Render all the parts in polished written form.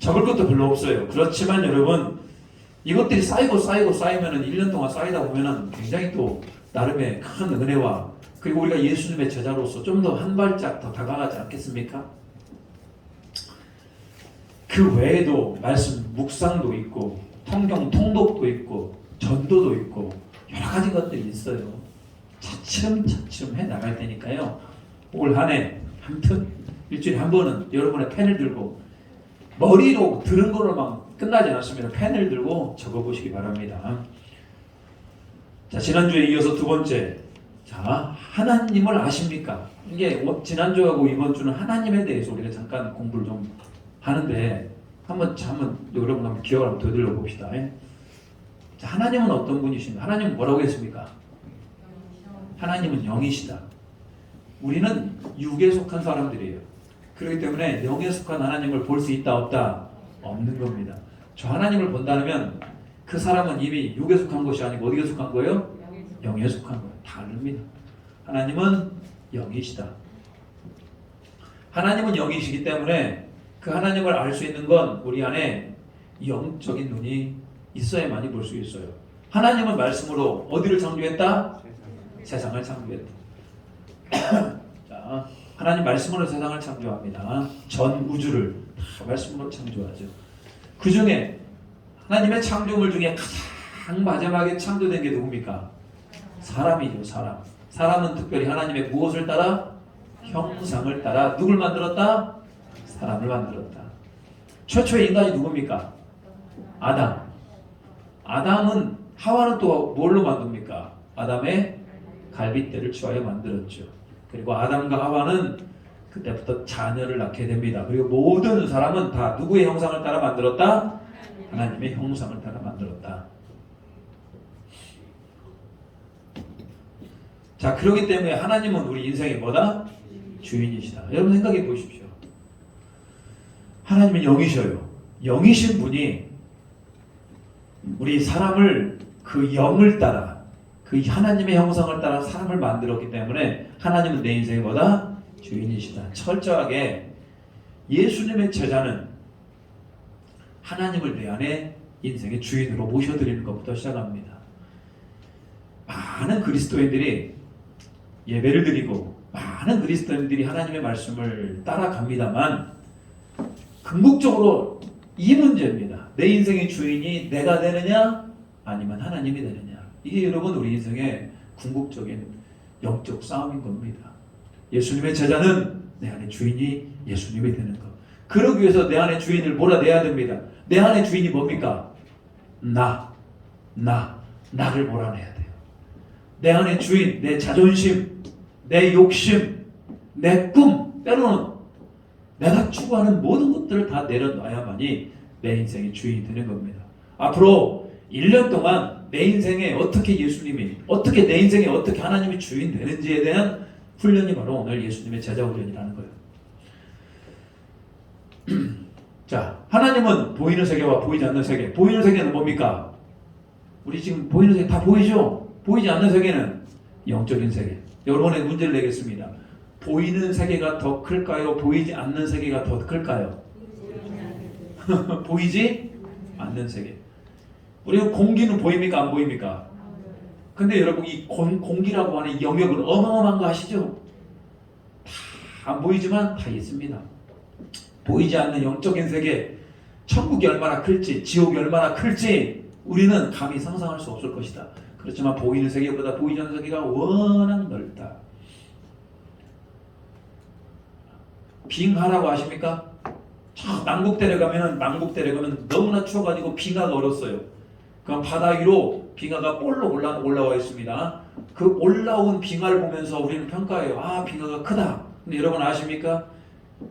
적을 것도 별로 없어요. 그렇지만 여러분, 이것들이 쌓이면은 1년 동안 쌓이다 보면은 굉장히 또 나름의 큰 은혜와, 그리고 우리가 예수님의 제자로서 좀 더 한 발짝 더 다가가지 않겠습니까? 그 외에도 말씀 묵상도 있고, 성경 통독도 있고, 전도도 있고, 여러 가지 것들이 있어요. 차츰 해 나갈 테니까요. 올 한 해 아무튼 일주일에 한 번은 여러분의 펜을 들고, 머리로 들은 걸로만 끝나지 않았습니다. 펜을 들고 적어보시기 바랍니다. 자, 지난주에 이어서 두 번째, 자, 하나님을 아십니까? 이게 지난주하고 이번 주는 하나님에 대해서 우리가 잠깐 공부를 좀 하는데, 한번 여러분 한번 기억을 한번 되돌려 봅시다. 자, 하나님은 어떤 분이신가? 하나님은 뭐라고 했습니까? 하나님은 영이시다. 우리는 육에 속한 사람들이에요. 그렇기 때문에 영에 속한 하나님을 볼 수 있다 없다? 없는 겁니다. 저 하나님을 본다면 그 사람은 이미 육에 속한 것이 아니고 어디에 속한 거예요? 영에 속한 거예요. 다릅니다. 하나님은 영이시다. 하나님은 영이시기 때문에 그 하나님을 알 수 있는 건 우리 안에 영적인 눈이 있어야만이 볼 수 있어요. 하나님은 말씀으로 어디를 창조했다? 세상을 창조했다. 자, 하나님 말씀으로 세상을 창조합니다. 전 우주를 다 말씀으로 창조하죠. 그 중에 하나님의 창조물 중에 가장 마지막에 창조된 게 누굽니까? 사람이죠. 사람은 특별히 하나님의 무엇을 따라? 형상을 따라 누굴 만들었다? 사람을 만들었다. 최초의 인간이 누굽니까? 아담은 하와는 또 뭘로 만듭니까? 아담의 갈빗대를 취하여 만들었죠. 그리고 아담과 하와는 그때부터 자녀를 낳게 됩니다. 그리고 모든 사람은 다 누구의 형상을 따라 만들었다? 하나님의 형상을 따라 만들었다. 자, 그렇기 때문에 하나님은 우리 인생의 뭐다? 주인이시다. 여러분 생각해 보십시오. 하나님은 영이셔요. 영이신 분이 우리 사람을 그 영을 따라, 그 하나님의 형상을 따라 사람을 만들었기 때문에 하나님은 내 인생의 뭐다? 주인이시다. 철저하게 예수님의 제자는 하나님을 내 안에 인생의 주인으로 모셔드리는 것부터 시작합니다. 많은 그리스도인들이 예배를 드리고 많은 그리스도인들이 하나님의 말씀을 따라갑니다만 궁극적으로 이 문제입니다. 내 인생의 주인이 내가 되느냐 아니면 하나님이 되느냐. 이게 여러분 우리 인생의 궁극적인 영적 싸움인 겁니다. 예수님의 제자는 내 안에 주인이 예수님이 되는 것. 그러기 위해서 내 안에 주인을 몰아내야 됩니다. 내 안에 주인이 뭡니까? 나를 몰아내야 돼요. 내 안에 주인, 내 자존심, 내 욕심, 내 꿈, 때로는 내가 추구하는 모든 것들을 다 내려놔야만이 내 인생의 주인이 되는 겁니다. 앞으로 1년 동안 내 인생에 어떻게 예수님이, 어떻게 내 인생에 어떻게 하나님이 주인 되는지에 대한 훈련이 바로 오늘 예수님의 제자 훈련이라는 거예요. 자, 하나님은 보이는 세계와 보이지 않는 세계. 보이는 세계는 뭡니까? 우리 지금 보이는 세계 다 보이죠? 보이지 않는 세계는 영적인 세계. 여러분의 문제를 내겠습니다. 보이는 세계가 더 클까요? 보이지 않는 세계가 더 클까요? 보이지 않는 세계. 우리가 공기는 보입니까? 안 보입니까? 근데 여러분 이 공기라고 하는 이 영역은 어마어마한 거 아시죠? 다 안 보이지만 다 있습니다. 보이지 않는 영적인 세계, 천국이 얼마나 클지, 지옥이 얼마나 클지 우리는 감히 상상할 수 없을 것이다. 그렇지만 보이는 세계보다 보이지 않는 세계가 워낙 넓다. 빙하라고 아십니까? 저 남극대를 가면 너무나 추워가지고 빙하가 얼었어요. 그럼 바다 위로 빙하가 볼록 올라와 있습니다. 그 올라온 빙하를 보면서 우리는 평가해요. 아, 빙하가 크다. 근데 여러분 아십니까?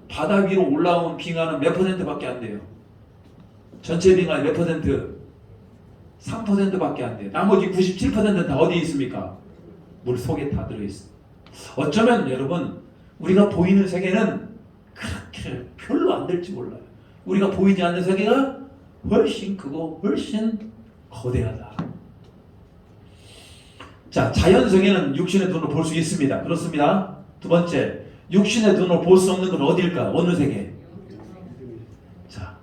바다 위로 올라온 빙하는 몇 %밖에 안 돼요. 전체 빙하의 몇 %? 3%밖에 안 돼요. 나머지 97%는 다 어디에 있습니까? 물 속에 다 들어있어요. 어쩌면 여러분 우리가 보이는 세계는 그렇게 별로 안 될지 몰라요. 우리가 보이지 않는 세계가 훨씬 크고 훨씬 거대하다. 자, 자연 세계는 육신의 눈으로 볼 수 있습니다. 그렇습니다. 두 번째, 육신의 눈으로 볼 수 없는 건 어디일까? 어느 세계? 자,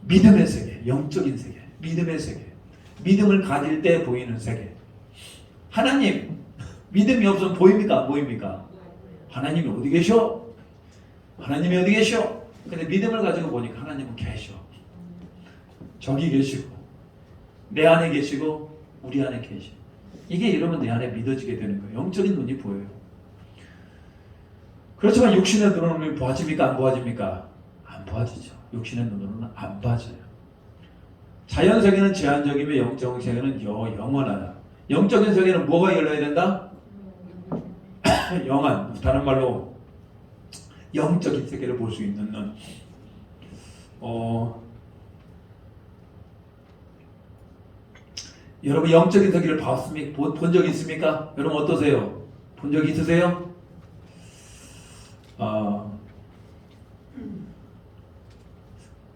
믿음의 세계, 영적인 세계, 믿음의 세계. 믿음을 가질 때 보이는 세계. 하나님, 믿음이 없으면 보입니까? 안 보입니까? 하나님이 어디 계셔? 하나님이 어디 계셔? 근데 믿음을 가지고 보니까 하나님은 계셔. 저기 계시고 내 안에 계시고 우리 안에 계시. 이게 이러면 내 안에 믿어지게 되는 거예요. 영적인 눈이 보여요. 그렇지만 육신의 눈으로는 보아집니까? 안 보아집니까? 안 보아지죠. 육신의 눈으로는 안 봐져요. 자연 세계는 제한적이며 영적 세계는 영원하다. 영적인 세계는 뭐가 열려야 된다? 영안, 다른 말로 영적인 세계를 볼 수 있는 눈. 여러분 영적인 세계를 본 적 있습니까? 여러분 어떠세요? 본 적 있으세요?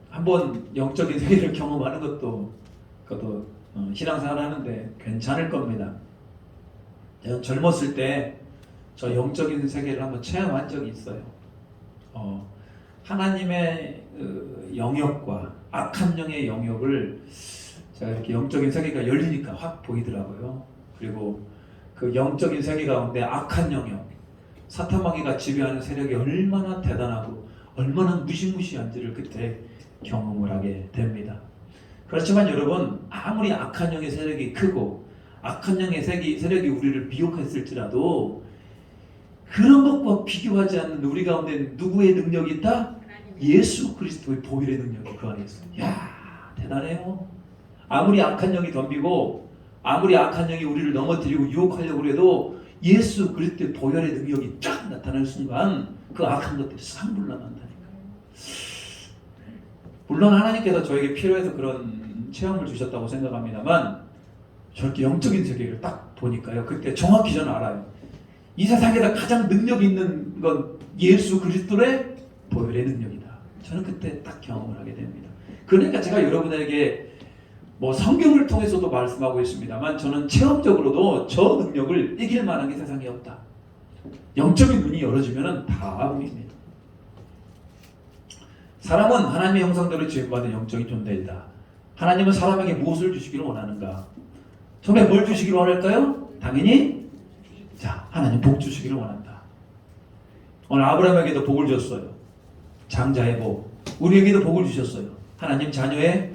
한번 영적인 세계를 경험하는 것도 그것도 신앙생활 하는데 괜찮을 겁니다. 제가 젊었을 때 저 영적인 세계를 한번 체험한 적이 있어요. 하나님의 영역과 악한 영의 영역을 제가 이렇게 영적인 세계가 열리니까 확 보이더라고요. 그리고 그 영적인 세계 가운데 악한 영역, 사탄마귀가 지배하는 세력이 얼마나 대단하고 얼마나 무시무시한지를 그때 경험을 하게 됩니다. 그렇지만 여러분 아무리 악한 영의 세력이 크고 악한 영의 세력이 우리를 미혹했을지라도 그런 것과 비교하지 않는 우리 가운데 누구의 능력이 있다? 예수 그리스도의 보혈의 능력이 그 안에 있어요. 이야 대단해요. 아무리 악한 영이 덤비고 아무리 악한 영이 우리를 넘어뜨리고 유혹하려고 해도 예수 그리스도의 보혈의 능력이 쫙 나타나는 순간 그 악한 것들이 싹 물러난다니까요. 물론 하나님께서 저에게 필요해서 그런 체험을 주셨다고 생각합니다만 저렇게 영적인 세계를 딱 보니까요. 그때 정확히 저는 알아요. 이 세상에다 가장 능력 있는 건 예수 그리스도의 보혈의 능력이다. 저는 그때 딱 경험을 하게 됩니다. 그러니까 제가 여러분에게 성경을 통해서도 말씀하고 있습니다만 저는 체험적으로도 저 능력을 이길 만한 게 세상에 없다. 영적인 눈이 열어지면 다 보입니다. 사람은 하나님의 형상대로 지음받은 영적인 존재이다. 하나님은 사람에게 무엇을 주시기를 원하는가? 처음에 뭘 주시기를 원할까요? 당연히 하나님 복 주시기를 원한다. 오늘 아브라함에게도 복을 줬어요. 장자의 복. 우리에게도 복을 주셨어요. 하나님 자녀의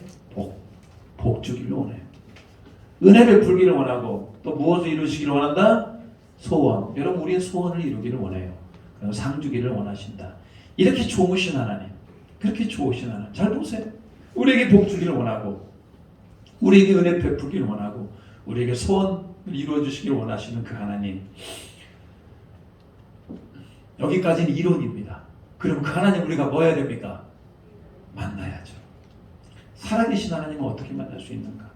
복 주기를 원해요. 은혜 베풀기를 원하고 또 무엇을 이루시기를 원한다? 소원. 여러분 우리의 소원을 이루기를 원해요. 그럼 상 주기를 원하신다. 이렇게 좋으신 하나님. 그렇게 좋으신 하나님. 잘 보세요. 우리에게 복 주기를 원하고 우리에게 은혜 베풀기를 원하고 우리에게 소원을 이루어 주시기를 원하시는 그 하나님. 여기까지는 이론입니다. 그럼 그 하나님 우리가 뭐 해야 됩니까? 만나야죠. 살아계신 하나님은 어떻게 만날 수 있는가?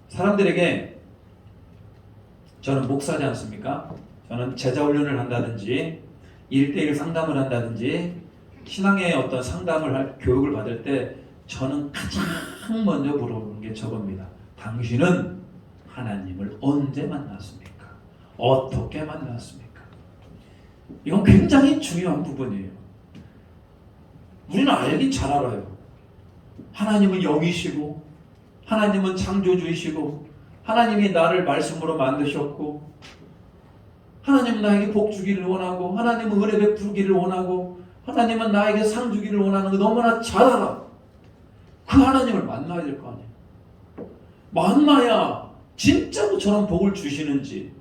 사람들에게 저는 목사지 않습니까? 저는 제자 훈련을 한다든지 1대1 상담을 한다든지 신앙의 어떤 상담을 교육을 받을 때 저는 가장 먼저 물어보는 게 저겁니다. 당신은 하나님을 언제 만났습니까? 어떻게 만났습니까? 이건 굉장히 중요한 부분이에요. 우리는 알긴 잘 알아요. 하나님은 영이시고 하나님은 창조주이시고 하나님이 나를 말씀으로 만드셨고 하나님은 나에게 복 주기를 원하고 하나님은 은혜 베푸기를 원하고 하나님은 나에게 상 주기를 원하는 거 너무나 잘 알아. 그 하나님을 만나야 될 거 아니에요. 만나야 진짜로 저런 복을 주시는지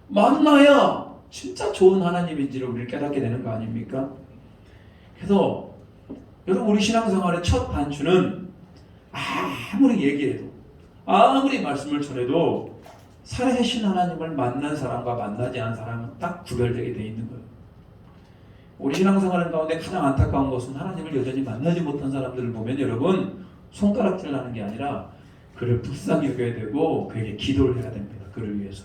만나야 진짜 좋은 하나님인지를 우리를 깨닫게 되는 거 아닙니까? 그래서 여러분 우리 신앙생활의 첫 단추는 아무리 얘기해도 아무리 말씀을 전해도 살아계신 하나님을 만난 사람과 만나지 않은 사람은 딱 구별되게 돼 있는 거예요. 우리 신앙생활 가운데 가장 안타까운 것은 하나님을 여전히 만나지 못한 사람들을 보면 여러분 손가락질 하는 게 아니라 그를 불쌍히 여겨야 되고 그에게 기도를 해야 됩니다. 그를 위해서.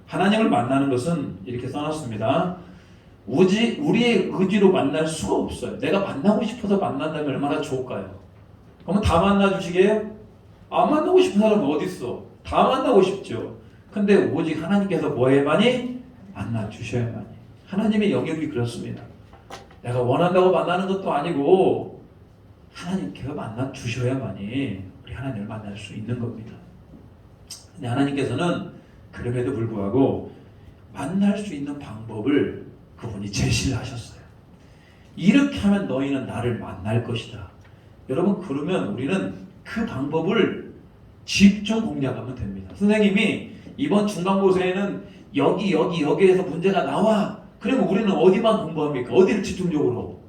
하나님을 만나는 것은 이렇게 써놨습니다. 우리의 의지로 만날 수가 없어요. 내가 만나고 싶어서 만난다면 얼마나 좋을까요? 그러면 다 만나주시게요? 안 만나고 싶은 사람은 어디 있어? 다 만나고 싶죠. 근데 오직 하나님께서 뭐에만이? 만나주셔야만이. 하나님의 영역이 그렇습니다. 내가 원한다고 만나는 것도 아니고 하나님께서 만나 주셔야만이 우리 하나님을 만날 수 있는 겁니다. 근데 하나님께서는 그럼에도 불구하고 만날 수 있는 방법을 그분이 제시를 하셨어요. 이렇게 하면 너희는 나를 만날 것이다. 여러분, 그러면 우리는 그 방법을 집중 공략하면 됩니다. 선생님이 이번 중간고사에는 여기에서 문제가 나와. 그러면 우리는 어디만 공부합니까? 어디를 집중적으로?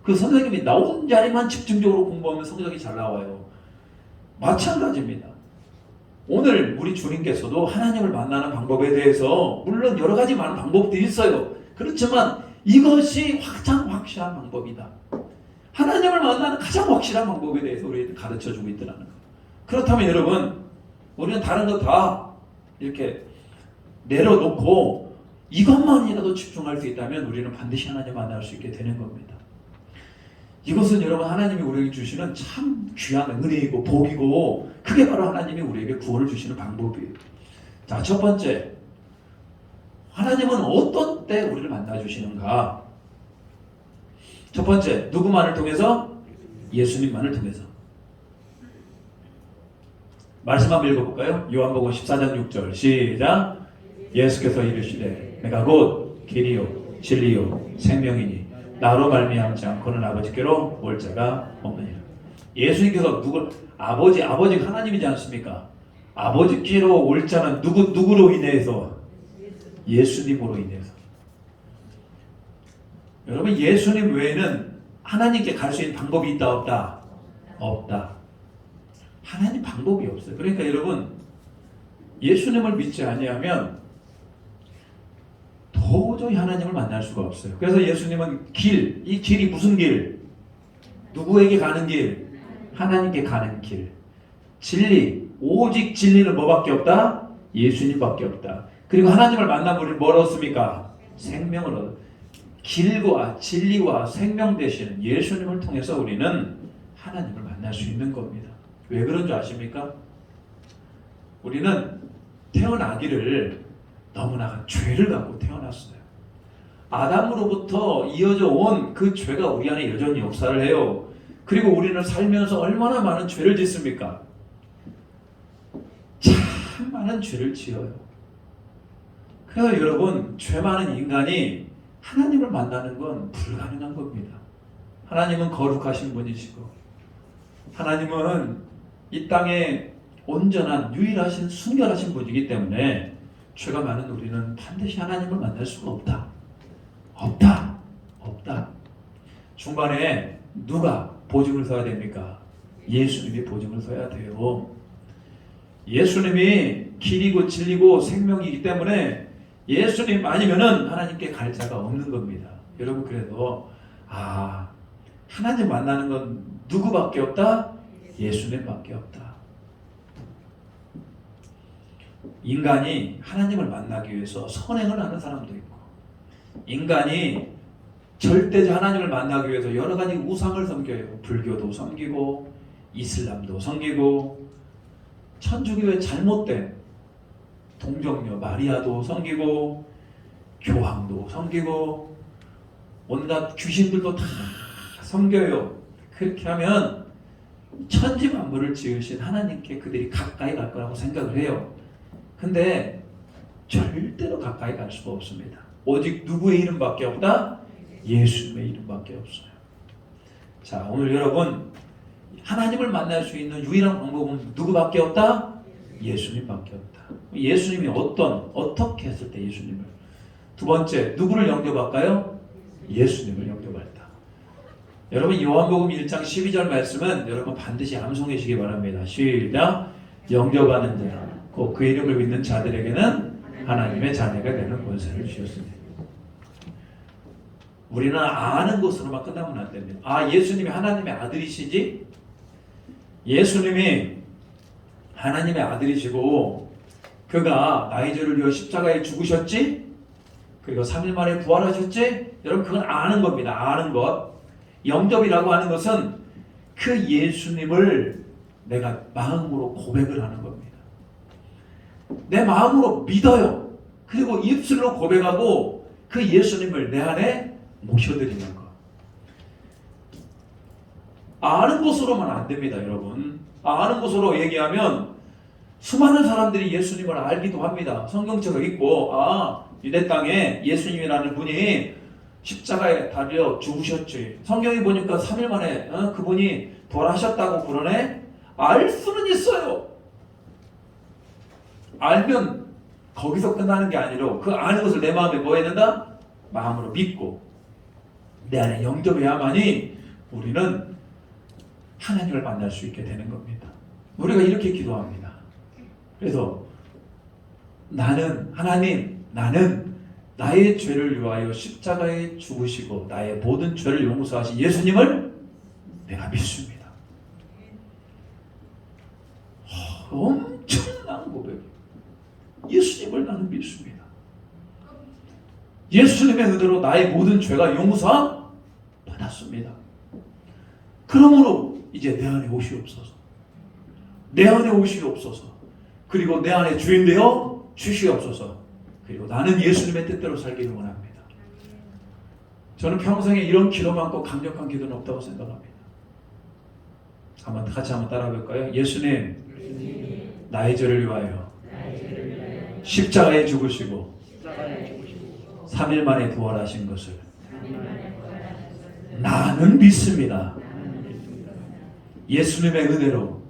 그 선생님이 나온 자리만 집중적으로 공부하면 성적이 잘 나와요. 마찬가지입니다. 오늘 우리 주님께서도 하나님을 만나는 방법에 대해서 물론 여러 가지 많은 방법들이 있어요. 그렇지만 이것이 가장 확실한 방법이다. 하나님을 만나는 가장 확실한 방법에 대해서 우리에게 가르쳐주고 있더라는 거예요. 그렇다면 여러분, 우리는 다른 거 다 이렇게 내려놓고 이것만이라도 집중할 수 있다면 우리는 반드시 하나님 만날 수 있게 되는 겁니다. 이것은 여러분, 하나님이 우리에게 주시는 참 귀한 은혜이고 복이고, 그게 바로 하나님이 우리에게 구원을 주시는 방법이에요. 자, 첫 번째, 하나님은 어떤 때 우리를 만나 주시는가? 첫 번째, 누구만을 통해서? 예수님만을 통해서. 말씀 한번 읽어볼까요? 요한복음 14장 6절 시작. 예수께서 이르시되 내가 곧 길이요 진리요 생명이니 나로 말미암지 않고는 아버지께로 올 자가 없느니라. 예수님께서 아버지가 하나님이지 않습니까? 아버지께로 올 자는 누구로 인해서? 예수님으로 인해서. 여러분, 예수님 외에는 하나님께 갈 수 있는 방법이 있다 없다? 없다. 하나님 방법이 없어요. 그러니까 여러분, 예수님을 믿지 아니하면 도저히 하나님을 만날 수가 없어요. 그래서 예수님은 이 길이 무슨 길? 누구에게 가는 길? 하나님께 가는 길. 진리, 오직 진리는 뭐밖에 없다? 예수님밖에 없다. 그리고 하나님을 만나면 우리는 뭘 얻습니까? 생명을 얻어. 길과 진리와 생명 되시는 예수님을 통해서 우리는 하나님을 만날 수 있는 겁니다. 왜 그런 줄 아십니까? 우리는 태어나기를 너무나 죄를 갖고 태어났어요. 아담으로부터 이어져 온 그 죄가 우리 안에 여전히 역사를 해요. 그리고 우리는 살면서 얼마나 많은 죄를 짓습니까? 참 많은 죄를 지어요. 그래서 여러분, 죄 많은 인간이 하나님을 만나는 건 불가능한 겁니다. 하나님은 거룩하신 분이시고, 하나님은 이 땅에 온전한 유일하신 순결하신 분이기 때문에 죄가 많은 우리는 반드시 하나님을 만날 수가 없다. 없다. 중간에 누가 보증을 서야 됩니까? 예수님이 보증을 서야 돼요. 예수님이 길이고 진리고 생명이기 때문에 예수님 아니면은 하나님께 갈 자가 없는 겁니다. 여러분, 그래도 하나님 만나는 건 누구밖에 없다? 예수님밖에 없다. 인간이 하나님을 만나기 위해서 선행을 하는 사람도 있고, 인간이 절대적 하나님을 만나기 위해서 여러 가지 우상을 섬겨요. 불교도 섬기고 이슬람도 섬기고, 천주교의 잘못된 동정녀 마리아도 섬기고, 교황도 섬기고, 온갖 귀신들도 다 섬겨요. 그렇게 하면 천지 만물을 지으신 하나님께 그들이 가까이 갈 거라고 생각을 해요. 근데 절대로 가까이 갈 수가 없습니다. 오직 누구의 이름밖에 없다? 예수님의 이름밖에 없어요. 자, 오늘 여러분, 하나님을 만날 수 있는 유일한 방법은 누구밖에 없다? 예수님밖에 없다. 예수님이 어떻게 했을 때 예수님을? 두 번째, 누구를 영접할까요? 예수님을 영접할다. 여러분, 요한복음 1장 12절 말씀은 여러분 반드시 암송하시기 바랍니다. 시작. 영접하는 자, 곧 그 이름을 믿는 자들에게는 하나님의 자녀가 되는 권세를 주셨습니다. 우리는 아는 것으로만 끝나면 안 됩니다. 예수님이 하나님의 아들이시지? 예수님이 하나님의 아들이시고 그가 나의 죄를 위하여 십자가에 죽으셨지? 그리고 3일 만에 부활하셨지? 여러분, 그건 아는 겁니다. 아는 것. 영접이라고 하는 것은 그 예수님을 내가 마음으로 고백을 하는 겁니다. 내 마음으로 믿어요. 그리고 입술로 고백하고 그 예수님을 내 안에 모셔드리는 것. 아는 것으로만 안 됩니다, 여러분. 아는 것으로 얘기하면 수많은 사람들이 예수님을 알기도 합니다. 성경책을 읽고 유대 땅에 예수님이라는 분이 십자가에 달려 죽으셨지. 성경에 보니까 3일 만에 그분이 부활하셨다고 그러네. 알 수는 있어요. 알면 거기서 끝나는 게 아니라 그 아는 것을 내 마음에 뭐 해야 된다? 마음으로 믿고 내 안에 영접해야만이 우리는 하나님을 만날 수 있게 되는 겁니다. 우리가 이렇게 기도합니다. 그래서 하나님, 나는 나의 죄를 위하여 십자가에 죽으시고 나의 모든 죄를 용서하신 예수님을 내가 믿습니다. 엄청난 고백. 예수님을 나는 믿습니다. 예수님의 은혜로 나의 모든 죄가 용서 받았습니다. 그러므로 이제 내 안에 오시옵소서. 내 안에 오시옵소서. 그리고 내 안에 주인 되어 주시옵소서. 그리고 나는 예수님의 뜻대로 살기를 원합니다. 저는 평생에 이런 기도만 꼭 강력한 기도는 없다고 생각합니다. 같이 한번 따라해 볼까요? 예수님, 나의 죄를 위하여 십자가에 죽으시고 3일 만에 부활하신 것을 나는 믿습니다. 예수님의 은혜로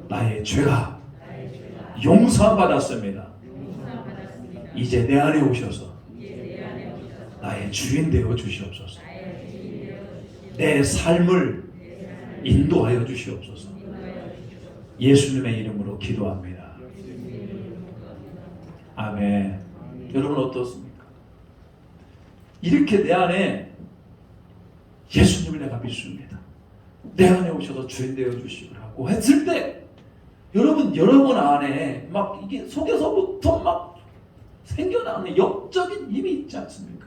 나의 죄가 용서받았습니다. 이제 내 안에 오셔서 나의 주인 되어 주시옵소서. 내 삶을 인도하여 주시옵소서. 예수님의 이름으로 기도합니다. 아멘. 여러분 어떻습니까? 이렇게 내 안에 예수님을 내가 믿습니다. 내 안에 오셔서 주인 되어 주시라고 했을 때 여러분 안에 막 이게 속에서부터 막 생겨나는 영적인 힘이 있지 않습니까?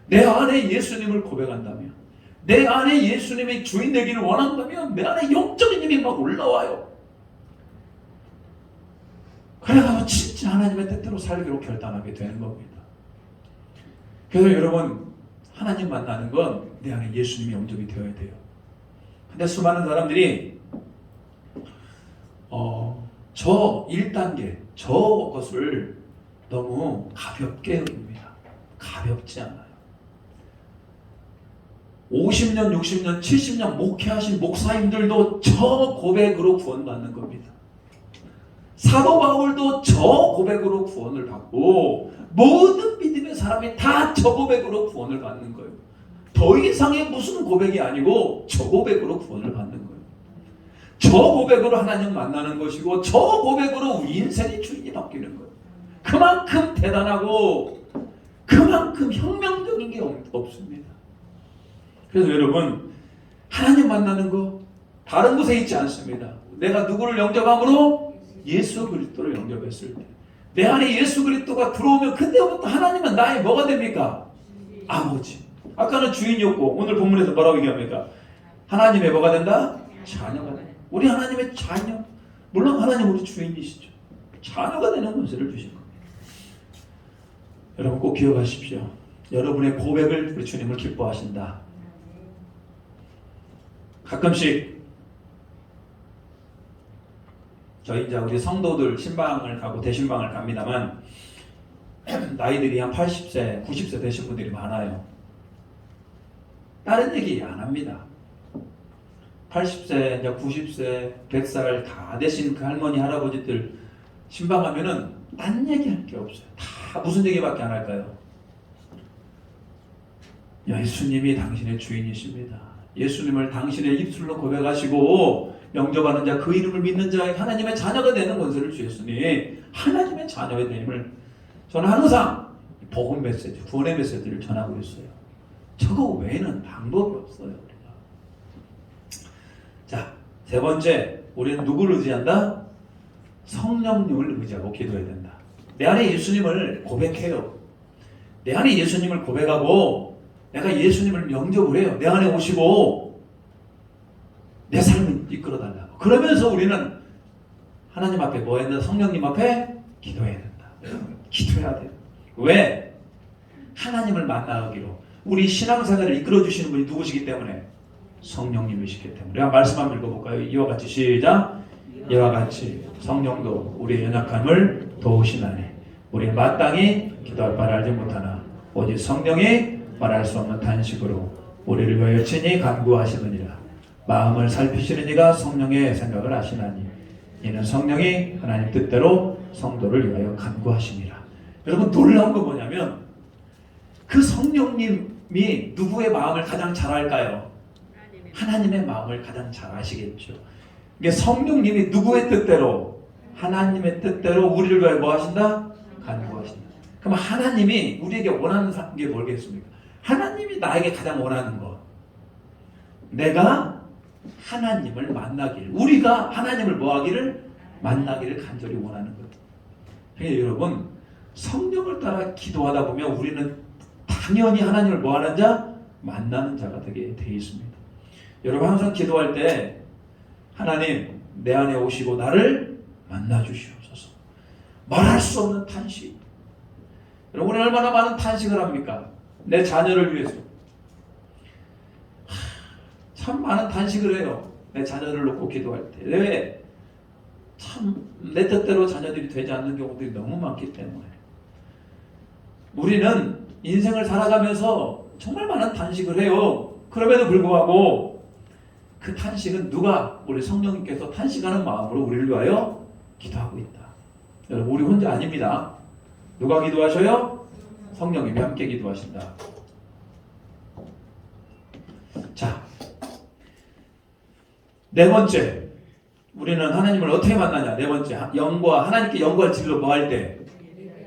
내 안에 예수님을 고백한다면, 내 안에 예수님의 주인 되기를 원한다면 내 안에 영적인 힘이 막 올라와요. 그래서 진짜 하나님의 뜻대로 살기로 결단하게 되는 겁니다. 그래서 여러분 하나님 만나는 건 내 안에 예수님이 영접이 되어야 돼요. 근데 수많은 사람들이 저 1단계 저것을 너무 가볍게 여깁니다. 가볍지 않아요. 50년, 60년, 70년 목회하신 목사님들도 저 고백으로 구원받는 겁니다. 사도 바울도 저 고백으로 구원을 받고 모든 믿음의 사람이 다 저 고백으로 구원을 받는 거예요. 더 이상의 무슨 고백이 아니고 저 고백으로 구원을 받는 거예요. 저 고백으로 하나님 만나는 것이고 저 고백으로 우리 인생의 주인이 바뀌는 거예요. 그만큼 대단하고 그만큼 혁명적인 게 없습니다. 그래서 여러분 하나님 만나는 거 다른 곳에 있지 않습니다. 내가 누구를 영접함으로? 예수 그리스도를 영접했을 때 내 안에 예수 그리스도가 들어오면 그때부터 하나님은 나의 뭐가 됩니까? 아버지. 아까는 주인이었고 오늘 본문에서 뭐라고 얘기합니까? 하나님의 뭐가 된다? 자녀가 된다. 우리 하나님의 자녀. 물론 하나님 우리 주인이시죠. 자녀가 되는 권세를 주신 겁니다. 여러분 꼭 기억하십시오. 여러분의 고백을 우리 주님을 기뻐하신다. 가끔씩 저희 이제 우리 성도들 신방을 가고 대신방을 갑니다만 나이들이 한 80세, 90세 되신 분들이 많아요. 다른 얘기 안 합니다. 80세, 90세, 100살 다 되신 그 할머니, 할아버지들 신방하면은 딴 얘기할 게 없어요. 다 무슨 얘기밖에 안 할까요? 예수님이 당신의 주인이십니다. 예수님을 당신의 입술로 고백하시고 영접하는 자, 그 이름을 믿는 자의 하나님의 자녀가 되는 권세를 주셨으니 하나님의 자녀가 되임을 저는 항상 복음 메시지, 구원의 메시지를 전하고 있어요. 저거 외에는 방법이 없어요. 우리가. 자, 세 번째, 우리는 누구를 의지한다? 성령님을 의지하고 기도해야 된다. 내 안에 예수님을 고백해요. 내 안에 예수님을 고백하고 내가 예수님을 영접을 해요. 내 안에 오시고 내 삶을 이끌어달라고. 그러면서 우리는 하나님 앞에 뭐 해야 된다? 성령님 앞에 기도해야 된다. 기도해야 돼요. 왜? 하나님을 만나기로. 우리 신앙생활을 이끌어주시는 분이 누구시기 때문에? 성령님이시기 때문에. 우리가 말씀 한번 읽어볼까요? 이와 같이 시작. 이와 같이 성령도 우리의 연약함을 도우시나니 우리는 마땅히 기도할 바를 알지 못하나 오직 성령이 말할 수 없는 탄식으로 우리를 위하여 친히 간구하시느니라. 마음을 살피시는 이가 성령의 생각을 아시나니 이는 성령이 하나님 뜻대로 성도를 위하여 간구하심이라. 여러분 놀라운 건 뭐냐면 그 성령님이 누구의 마음을 가장 잘 알까요? 하나님의 마음을 가장 잘 아시겠죠. 이게 성령님이 누구의 뜻대로? 하나님의 뜻대로 우리를 위하여 뭐 하신다? 간구하신다. 그럼 하나님이 우리에게 원하는 게 뭐겠습니까? 하나님이 나에게 가장 원하는 것. 내가 하나님을 만나기를, 우리가 하나님을 뭐 하기를? 만나기를 간절히 원하는 것. 그러니까 여러분 성령을 따라 기도하다 보면 우리는 당연히 하나님을 뭐 하는 자? 만나는 자가 되게 되어 있습니다. 여러분 항상 기도할 때 하나님 내 안에 오시고 나를 만나 주시옵소서. 말할 수 없는 탄식. 여러분이 얼마나 많은 탄식을 합니까? 내 자녀를 위해서. 참 많은 탄식을 해요. 내 자녀를 놓고 기도할 때. 왜? 참 내 뜻대로 자녀들이 되지 않는 경우들이 너무 많기 때문에. 우리는 인생을 살아가면서 정말 많은 탄식을 해요. 그럼에도 불구하고 그 탄식은 누가? 우리 성령님께서 탄식하는 마음으로 우리를 위하여 기도하고 있다. 여러분 우리 혼자 아닙니다. 누가 기도하셔요? 성령님이 함께 기도하신다. 자, 네 번째, 우리는 하나님을 어떻게 만나냐? 네 번째, 하나님께 영과 진리로 뭐 할 때?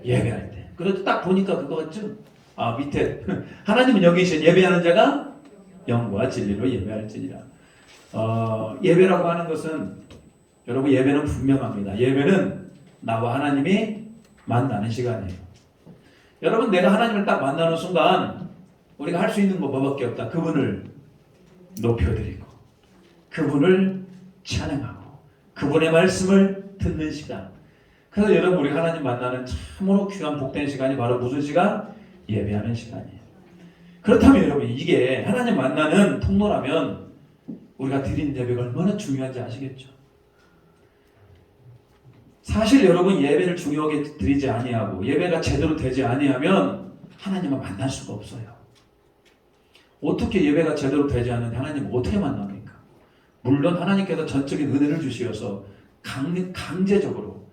예배할 때. 그래도 딱 보니까 그거 같죠? 밑에 하나님은 여기 계신 예배하는 자가 영과 진리로 예배할지니라. 예배라고 하는 것은 여러분 예배는 분명합니다. 예배는 나와 하나님이 만나는 시간이에요. 여러분 내가 하나님을 딱 만나는 순간 우리가 할 수 있는 거 뭐밖에 없다. 그분을 높여드리고 그분을 찬양하고 그분의 말씀을 듣는 시간. 그래서 여러분 우리 하나님 만나는 참으로 귀한 복된 시간이 바로 무슨 시간? 예배하는 시간이에요. 그렇다면 여러분 이게 하나님 만나는 통로라면 우리가 드리는 예배가 얼마나 중요한지 아시겠죠? 사실 여러분 예배를 중요하게 드리지 아니하고 예배가 제대로 되지 아니하면 하나님을 만날 수가 없어요. 어떻게 예배가 제대로 되지 않는데 하나님을 어떻게 만납니까? 물론 하나님께서 전적인 은혜를 주시어서 강제적으로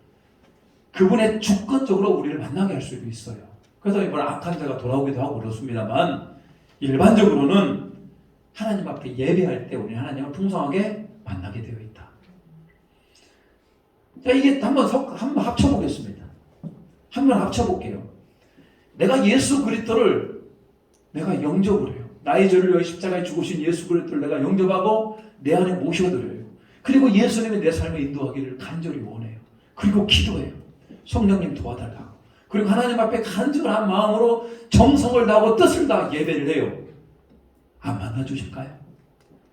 그분의 주권적으로 우리를 만나게 할 수도 있어요. 그래서 이번 악한 자가 돌아오기도 하고 그렇습니다만 일반적으로는 하나님 앞에 예배할 때 우리 하나님을 풍성하게 만나게 되어 있다. 자, 이게 한번 합쳐보겠습니다. 한번 합쳐볼게요. 내가 예수 그리스도를 내가 영접을 해요. 나의 죄를 위하여 십자가에 죽으신 예수 그리스도를 내가 영접하고 내 안에 모셔드려요. 그리고 예수님이 내 삶을 인도하기를 간절히 원해요. 그리고 기도해요. 성령님 도와달라고. 그리고 하나님 앞에 간절한 마음으로 정성을 다하고 뜻을 다하 예배를 해요. 안 만나주실까요?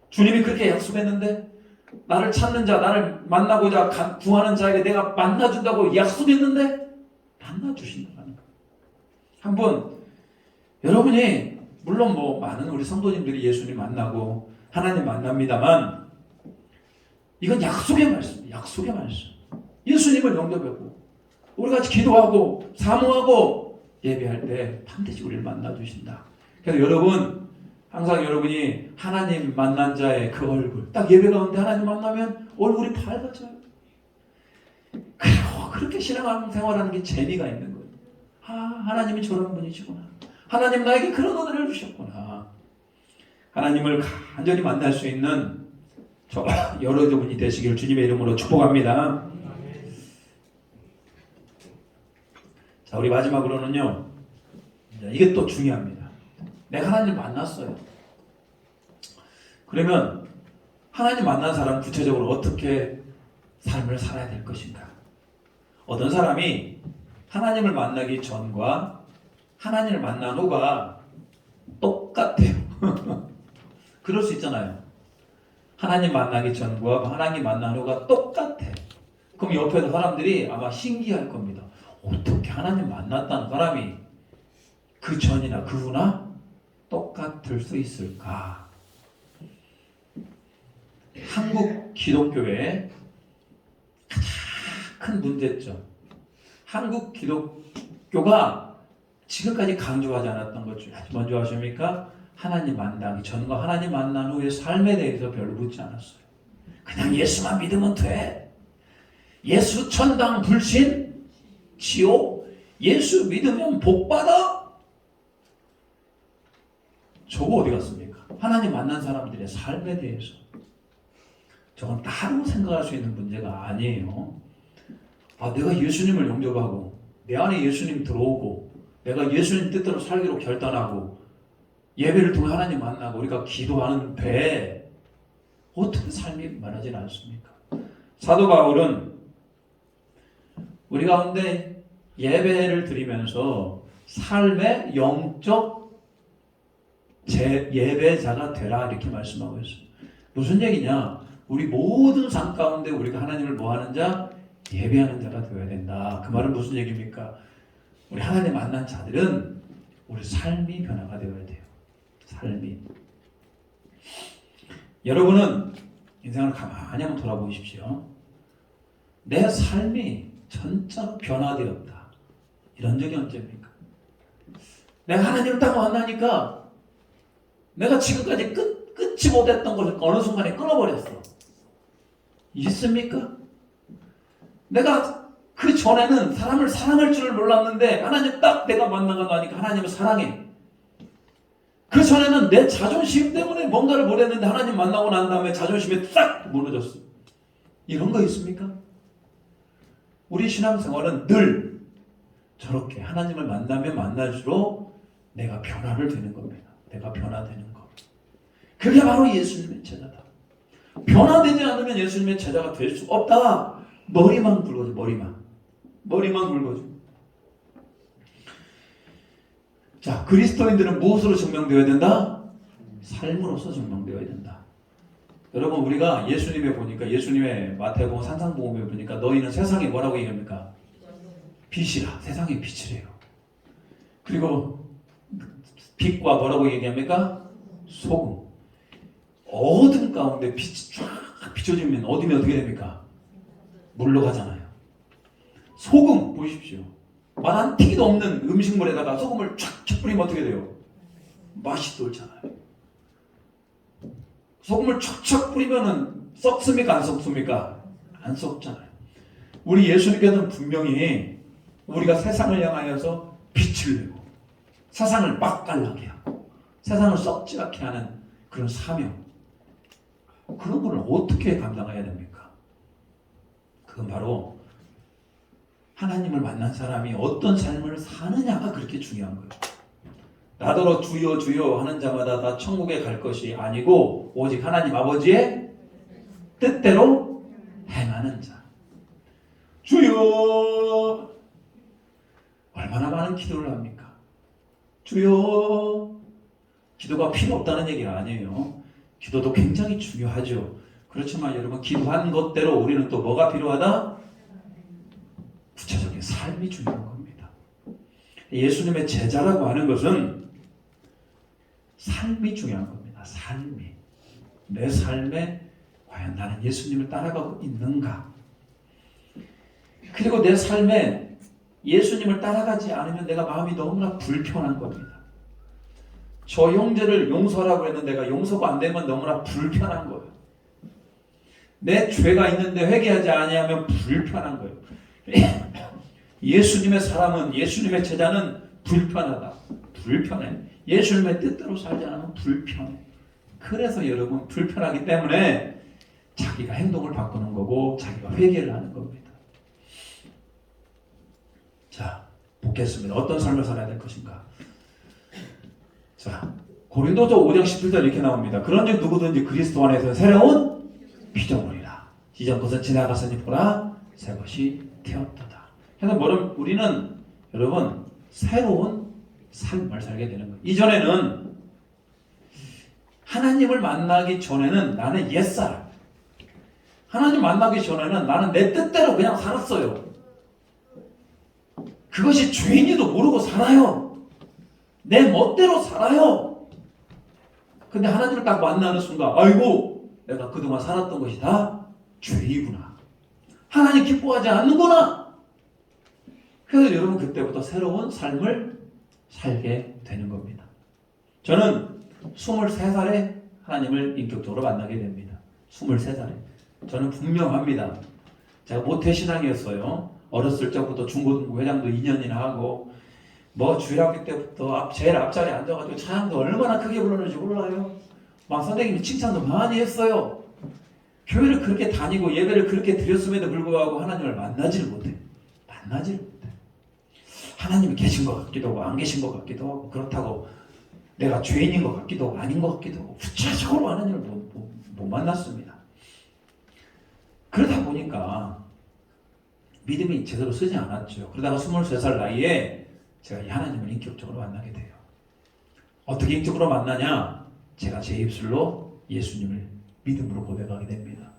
주님이 그렇게 약속했는데 나를 찾는 자, 나를 만나고자 구하는 자에게 내가 만나준다고 약속했는데 만나주신다는 거예요. 한번 여러분이 물론 뭐 많은 우리 성도님들이 예수님 만나고 하나님 만납니다만 이건 약속의 말씀, 약속의 말씀. 예수님을 영접하고 우리 같이 기도하고 사모하고 예배할 때 반드시 우리를 만나주신다. 그래서 여러분 항상 여러분이 하나님 만난 자의 그 얼굴 딱 예배 가운데 하나님 만나면 얼굴이 밝아져요. 그리고 그렇게 신앙생활하는 게 재미가 있는 거예요. 하나님이 저런 분이시구나. 하나님 나에게 그런 은혜를 주셨구나. 하나님을 간절히 만날 수 있는 여러분이 되시기를 주님의 이름으로 축복합니다. 자, 우리 마지막으로는요. 이게 또 중요합니다. 내가 하나님 만났어요. 그러면 하나님 만난 사람 구체적으로 어떻게 삶을 살아야 될 것인가? 어떤 사람이 하나님을 만나기 전과 하나님을 만난 후가 똑같아요. 그럴 수 있잖아요. 하나님 만나기 전과 하나님 만난 후가 똑같아. 그럼 옆에서 사람들이 아마 신기할 겁니다. 어떻게 하나님 만났다는 사람이 그 전이나 그 후나 똑같을 수 있을까? 한국 기독교의 가장 큰 문제점. 한국 기독교가 지금까지 강조하지 않았던 것 중에 먼저 아십니까? 하나님 만나기 전과 하나님 만난 후의 삶에 대해서 별로 묻지 않았어요. 그냥 예수만 믿으면 돼. 예수 천당 불신 지옥. 예수 믿으면 복 받아. 저거 어디 갔습니까? 하나님 만난 사람들의 삶에 대해서 저건 따로 생각할 수 있는 문제가 아니에요. 내가 예수님을 영접하고 내 안에 예수님 들어오고 내가 예수님 뜻대로 살기로 결단하고 예배를 통해 하나님 만나고 우리가 기도하는데 어떻게 삶이 말하지 않습니까? 사도 바울은 우리 가운데 예배를 드리면서 삶의 영적 예배자가 되라 이렇게 말씀하고 있어요. 무슨 얘기냐? 우리 모든 삶 가운데 우리가 하나님을 뭐하는 자? 예배하는 자가 되어야 된다. 그 말은 무슨 얘기입니까? 우리 하나님 만난 자들은 우리 삶이 변화가 되어야 돼요. 삶이. 여러분은 인생을 가만히 한번 돌아보십시오. 내 삶이 전적으로 변화되었다. 이런 적이 언제입니까? 내가 하나님을 딱 만나니까 내가 지금까지 끊지 못했던 것을 어느 순간에 끊어버렸어. 있습니까? 내가 그 전에는 사람을 사랑할 줄을 몰랐는데 하나님 딱 내가 만나고 나니까 하나님을 사랑해. 그 전에는 내 자존심 때문에 뭔가를 못했는데 하나님 만나고 난 다음에 자존심이 싹 무너졌어. 이런 거 있습니까? 우리 신앙생활은 늘 저렇게 하나님을 만나면 만날수록 내가 변화를 되는 겁니다. 내가 변화되는 것. 그게 바로 예수님의 제자다. 변화되지 않으면 예수님의 제자가 될 수 없다. 머리만 굵어져. 머리만 굵어져. 자, 그리스도인들은 무엇으로 증명되어야 된다? 삶으로서 증명되어야 된다. 여러분, 우리가 예수님에 보니까 예수님의 마태복음 산상복음에 보니까 너희는 세상에 뭐라고 얘기합니까? 빛이라. 세상의 빛이래요. 그리고 빛과 뭐라고 얘기합니까? 소금. 어둠 가운데 빛이 쫙 비춰지면 어둠이 어떻게 됩니까? 물러가잖아요. 소금 보십시오. 맛 한 튀기도 없는 음식물에다가 소금을 쫙 뿌리면 어떻게 돼요? 맛이 돌잖아요. 소금을 촥촥 뿌리면은 썩습니까? 안 썩습니까? 안 썩잖아요. 우리 예수님께서는 분명히 우리가 세상을 향하여서 빛을 내고 세상을 맛깔나게 하고 세상을 썩지 않게 하는 그런 사명, 그런 걸 어떻게 감당해야 됩니까? 그건 바로 하나님을 만난 사람이 어떤 삶을 사느냐가 그렇게 중요한 거예요. 나더러 주여 주여 하는 자마다 다 천국에 갈 것이 아니고 오직 하나님 아버지의 뜻대로 행하는 자. 주여. 얼마나 많은 기도를 합니까? 주여. 기도가 필요 없다는 얘기가 아니에요. 기도도 굉장히 중요하죠. 그렇지만 여러분, 기도한 것대로 우리는 또 뭐가 필요하다? 구체적인 삶이 중요한 겁니다. 예수님의 제자라고 하는 것은 삶이 중요한 겁니다. 삶이. 내 삶에 과연 나는 예수님을 따라가고 있는가? 그리고 내 삶에 예수님을 따라가지 않으면 내가 마음이 너무나 불편한 겁니다. 저 형제를 용서하라고 했는데 내가 용서가 안 되면 너무나 불편한 거예요. 내 죄가 있는데 회개하지 아니하면 불편한 거예요. 예수님의 사람은, 예수님의 제자는 불편하다. 불편해. 예수님의 뜻대로 살지 않으면 불편해. 그래서 여러분, 불편하기 때문에 자기가 행동을 바꾸는 거고 자기가 회개를 하는 겁니다. 자, 보겠습니다. 어떤 삶을 살아야 될 것인가? 자, 고린도서 5장 17절 이렇게 나옵니다. 그런즉 누구든지 그리스도 안에서 새로운 피조물이라. 이전 것은 지나갔으니 보라 새 것이 되었도다. 그래서 우리는 여러분 새로운 삶을 살게 되는 거예요. 이전에는 하나님을 만나기 전에는 나는 옛사람. 하나님 만나기 전에는 나는 내 뜻대로 그냥 살았어요. 그것이 죄인지도 모르고 살아요. 내 멋대로 살아요. 근데 하나님을 딱 만나는 순간, 아이고 내가 그동안 살았던 것이 다 죄이구나. 하나님 기뻐하지 않는구나. 그래서 여러분 그때부터 새로운 삶을 살게 되는 겁니다. 저는 23살에 하나님을 인격적으로 만나게 됩니다. 23살에. 저는 분명합니다. 제가 모태신앙이었어요. 어렸을 적부터 중고등부 회장도 2년이나 하고 뭐 주일학교 때부터 제일 앞자리에 앉아가지고 찬양도 얼마나 크게 불렀는지 몰라요. 막 선생님이 칭찬도 많이 했어요. 교회를 그렇게 다니고 예배를 그렇게 드렸음에도 불구하고 하나님을 만나지를 못해요. 만나지를 못해요. 하나님이 계신 것 같기도 하고 안 계신 것 같기도 하고 그렇다고 내가 죄인인 것 같기도 하고 아닌 것 같기도 하고 구체적으로 하나님을 못 만났습니다. 그러다 보니까 믿음이 제대로 서지 않았죠. 그러다가 23살 나이에 제가 이 하나님을 인격적으로 만나게 돼요. 어떻게 인격적으로 만나냐? 제가 제 입술로 예수님을 믿음으로 고백하게 됩니다.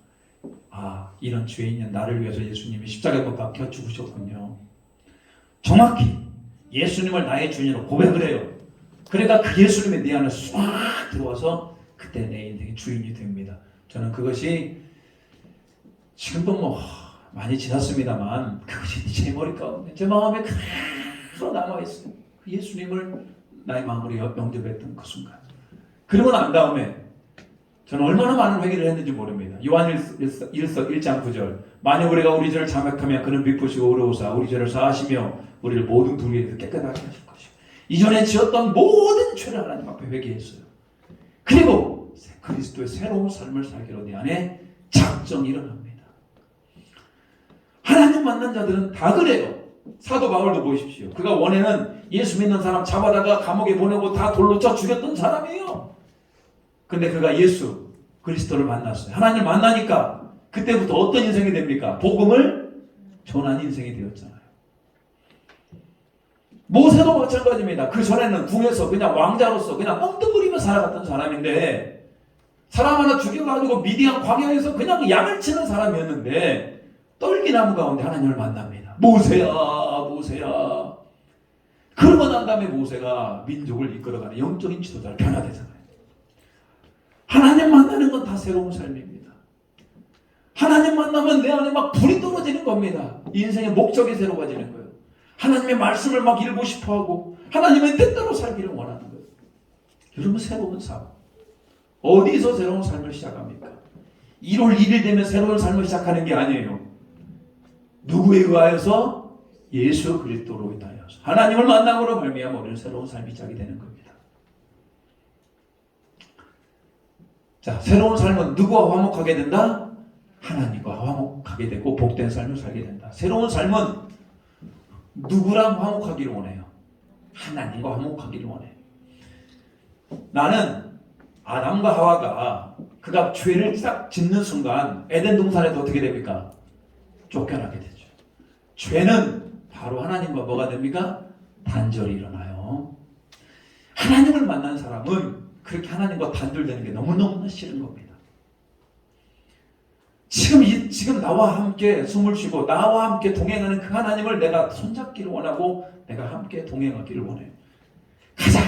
아, 이런 죄인인 나를 위해서 예수님이 십자가에 못 박혀 죽으셨군요. 정확히 예수님을 나의 주인으로 고백을 해요. 그러니까 그 예수님이 내 안에 쏙 들어와서 그때 내 인생의 주인이 됩니다. 저는 그것이 지금도 뭐 많이 지났습니다만 그것이 제 머리 가운데 제 마음에 그대로 남아있어요. 그 예수님을 나의 마음으로 영접했던 그 순간. 그러고 난 다음에 저는 얼마나 많은 회개를 했는지 모릅니다. 요한일서 1장 9절 만일 우리가 우리 죄를 자백하면 그는 미쁘시고 의로우사 우리 죄를 사하시며 우리를 모든 불의에서 깨끗하게 하실 것이요. 이전에 지었던 모든 죄를 하나님 앞에 회개했어요. 그리고 그리스도의 새로운 삶을 살기로 내 안에 작정이 일어납니다. 하나님 만난 자들은 다 그래요. 사도 바울도 보십시오. 그가 원래는 예수 믿는 사람 잡아다가 감옥에 보내고 다 돌로 쳐 죽였던 사람이에요. 근데 그가 예수 그리스도를 만났어요. 하나님 만나니까 그때부터 어떤 인생이 됩니까? 복음을 전하는 인생이 되었잖아요. 모세도 마찬가지입니다. 그 전에는 궁에서 그냥 왕자로서 그냥 엉뚱거리며 살아갔던 사람인데 사람 하나 죽여가지고 미디안 광야에서 그냥 양을 치는 사람이었는데 떨기나무 가운데 하나님을 만납니다. 모세야 모세야. 그러고 난 다음에 모세가 민족을 이끌어가는 영적인 지도자로 변화되잖아요. 하나님 만나는 건 다 새로운 삶입니다. 하나님 만나면 내 안에 막 불이 떨어지는 겁니다. 인생의 목적이 새로워지는 거예요. 하나님의 말씀을 막 읽고 싶어하고 하나님의 뜻대로 살기를 원하는 거예요. 여러분 새로운 삶. 어디서 새로운 삶을 시작합니까? 1월 1일 되면 새로운 삶을 시작하는 게 아니에요. 누구에 의하여서? 예수 그리스도로 인하여서. 하나님을 만남으로 말미암아 우리는 새로운 삶이 시작이 되는 겁니다. 자, 새로운 삶은 누구와 화목하게 된다? 하나님과 화목하게 되고 복된 삶을 살게 된다. 새로운 삶은 누구랑 화목하기를 원해요? 하나님과 화목하기를 원해요. 나는 아담과 하와가 그가 죄를 딱 짓는 순간 에덴 동산에도 어떻게 됩니까? 쫓겨나게 되죠. 죄는 바로 하나님과 뭐가 됩니까? 단절이 일어나요. 하나님을 만난 사람은 그렇게 하나님과 단절되는 게 너무너무 싫은 겁니다. 지금 나와 함께 숨을 쉬고 나와 함께 동행하는 그 하나님을 내가 손잡기를 원하고 내가 함께 동행하기를 원해요. 가장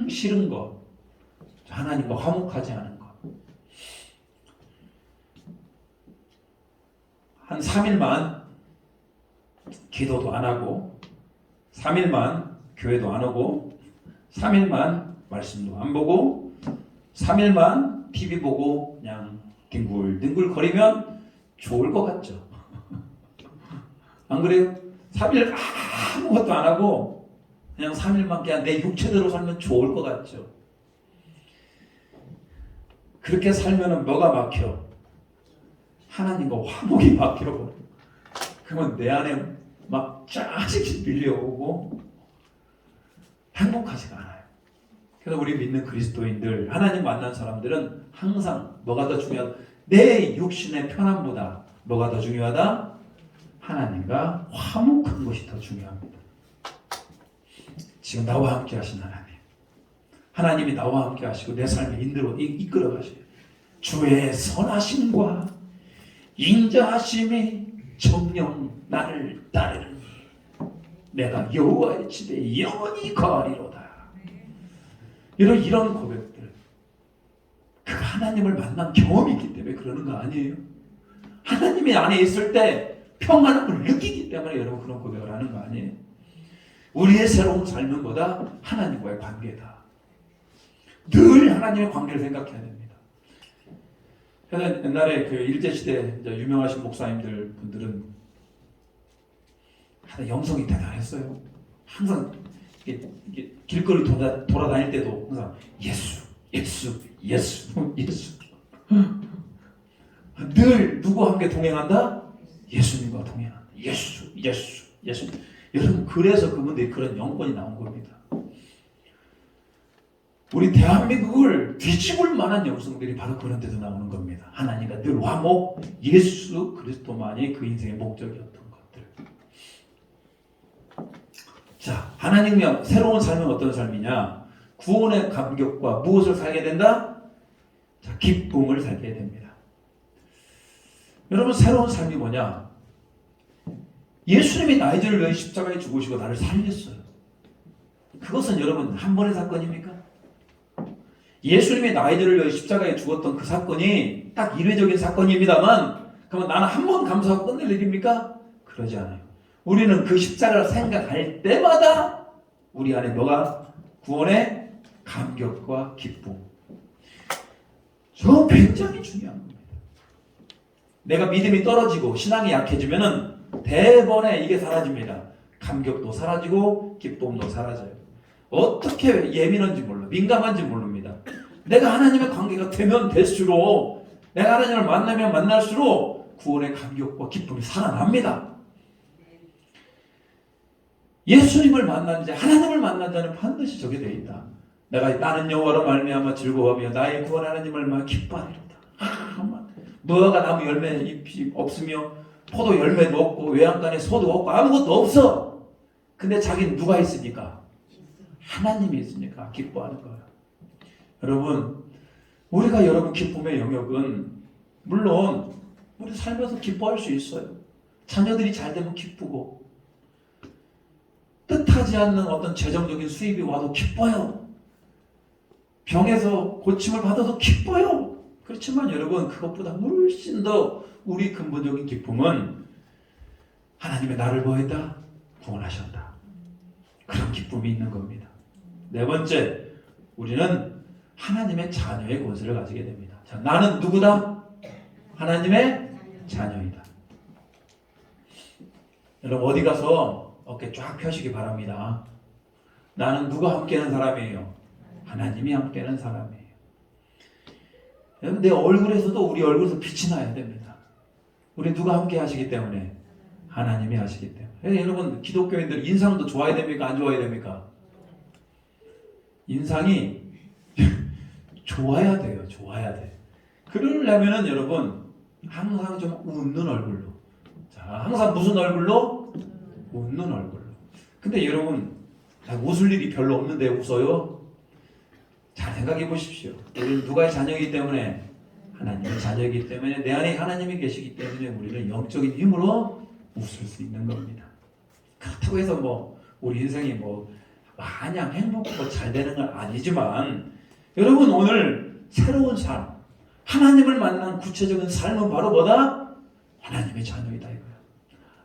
싫은 거 하나님과 화목하지 않은 것. 한 3일만 기도도 안 하고 3일만 교회도 안 오고 3일만 말씀도 안 보고 3일만 TV 보고 그냥 뒹굴뒹굴 거리면 좋을 것 같죠. 안 그래요? 3일 아무것도 안 하고 그냥 3일만 그냥 내 육체대로 살면 좋을 것 같죠. 그렇게 살면은 뭐가 막혀? 하나님과 화목이 막혀. 그러면 내 안에 막 짜증이 밀려오고 행복하지가 않아요. 그래서 우리 믿는 그리스도인들, 하나님 만난 사람들은 항상 뭐가 더 중요하다? 내 육신의 편안보다 뭐가 더 중요하다? 하나님과 화목한 것이 더 중요합니다. 지금 나와 함께 하신 하나님. 하나님이 나와 함께 하시고 내 삶을 이끌어 가시고 주의 선하심과 인자하심이 정령 나를 따르니 내가 여호와의 집에 영원히 거하리로다. 이런 고백들. 그가 하나님을 만난 경험이 있기 때문에 그러는 거 아니에요? 하나님이 안에 있을 때 평안함을 느끼기 때문에 여러분 그런 고백을 하는 거 아니에요? 우리의 새로운 삶은 뭐다? 하나님과의 관계다. 늘 하나님의 관계를 생각해야 됩니다. 옛날에 그 일제시대 유명하신 목사님들 분들은 영성이 대단했어요. 항상 이게 길거리 돌아다닐 때도 항상 예수, 예수, 예수, 예수. 늘 누구와 함께 동행한다? 예수님과 동행한다. 예수, 예수, 예수. 여러분 그래서 그분들이 그런 영권이 나온 겁니다. 우리 대한민국을 뒤집을 만한 영성들이 바로 그런 데서 나오는 겁니다. 하나님과 늘 화목, 예수 그리스도만이 그 인생의 목적이었던 것들. 자, 하나님과 새로운 삶은 어떤 삶이냐? 구원의 감격과 무엇을 살게 된다? 자, 기쁨을 살게 됩니다. 여러분 새로운 삶이 뭐냐? 예수님이 나의 죄를 위해 십자가에 죽으시고 나를 살렸어요. 그것은 여러분 한 번의 사건입니까? 예수님이 나의 죄를 위해 십자가에 죽었던 그 사건이 딱 일회적인 사건입니다만 그러면 나는 한 번 감사하고 끝낼 일입니까? 그러지 않아요. 우리는 그 십자가를 생각할 때마다 우리 안에 뭐가? 구원의 감격과 기쁨. 저 굉장히 중요한 겁니다. 내가 믿음이 떨어지고 신앙이 약해지면은 대번에 이게 사라집니다. 감격도 사라지고 기쁨도 사라져요. 어떻게 예민한지 몰라. 민감한지 모릅니다. 내가 하나님의 관계가 되면 될수록 내가 하나님을 만나면 만날수록 구원의 감격과 기쁨이 살아납니다. 예수님을 만난 자, 하나님을 만난 자는 반드시 저게 되어 있다. 나는 여호와로 말미암아 즐거워하며 나의 구원 하나님을 얼마나 기뻐하리로다. 무화과 나무 열매 잎이 없으며 포도 열매도 없고 외양간에 소도 없고 아무것도 없어. 근데 자기는 누가 있으니까? 하나님이 있으니까 기뻐하는 거예요. 여러분, 우리가 여러분 기쁨의 영역은 물론 우리 살면서 기뻐할 수 있어요. 자녀들이 잘 되면 기쁘고 뜻하지 않는 어떤 재정적인 수입이 와도 기뻐요. 병에서 고침을 받아도 기뻐요. 그렇지만 여러분 그것보다 훨씬 더 우리 근본적인 기쁨은 하나님의 나를 보였다, 구원하셨다. 그런 기쁨이 있는 겁니다. 네 번째, 우리는 하나님의 자녀의 권세를 가지게 됩니다. 자, 나는 누구다? 하나님의 자녀이다. 여러분 어디 가서 어깨 쫙 펴시기 바랍니다. 나는 누가 함께하는 사람이에요? 하나님이 함께하는 사람이에요. 여러분 내 얼굴에서도 우리 얼굴에서 빛이 나야 됩니다. 우리 누가 함께 하시기 때문에? 하나님이 하시기 때문에. 여러분 기독교인들 인상도 좋아야 됩니까? 안 좋아야 됩니까? 인상이 좋아야 돼요. 좋아야 돼. 그러려면은 여러분 항상 좀 웃는 얼굴로. 자, 항상 무슨 얼굴로? 웃는 얼굴로. 근데 여러분 웃을 일이 별로 없는데 웃어요? 잘 생각해 보십시오. 우리는 누가의 자녀이기 때문에? 하나님의 자녀이기 때문에 내 안에 하나님이 계시기 때문에 우리는 영적인 힘으로 웃을 수 있는 겁니다. 그렇다고 해서 뭐 우리 인생이 뭐 마냥 행복하고 잘 되는 건 아니지만 여러분 오늘 새로운 삶, 하나님을 만난 구체적인 삶은 바로 뭐다? 하나님의 자녀이다 이거야.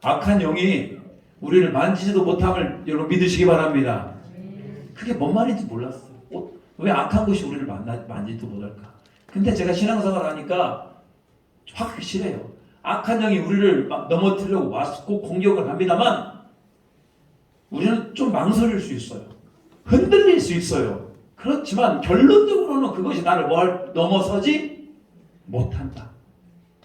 악한 영이 우리를 만지지도 못함을 여러분 믿으시기 바랍니다. 그게 뭔 말인지 몰랐어요. 왜 악한 것이 우리를 만지지도 못할까? 근데 제가 신앙생활을 하니까 확실해요. 악한 영이 우리를 막 넘어뜨리려고 왔고 공격을 합니다만 우리는 좀 망설일 수 있어요. 흔들릴 수 있어요. 그렇지만 결론적으로는 그것이 나를 넘어서지 못한다.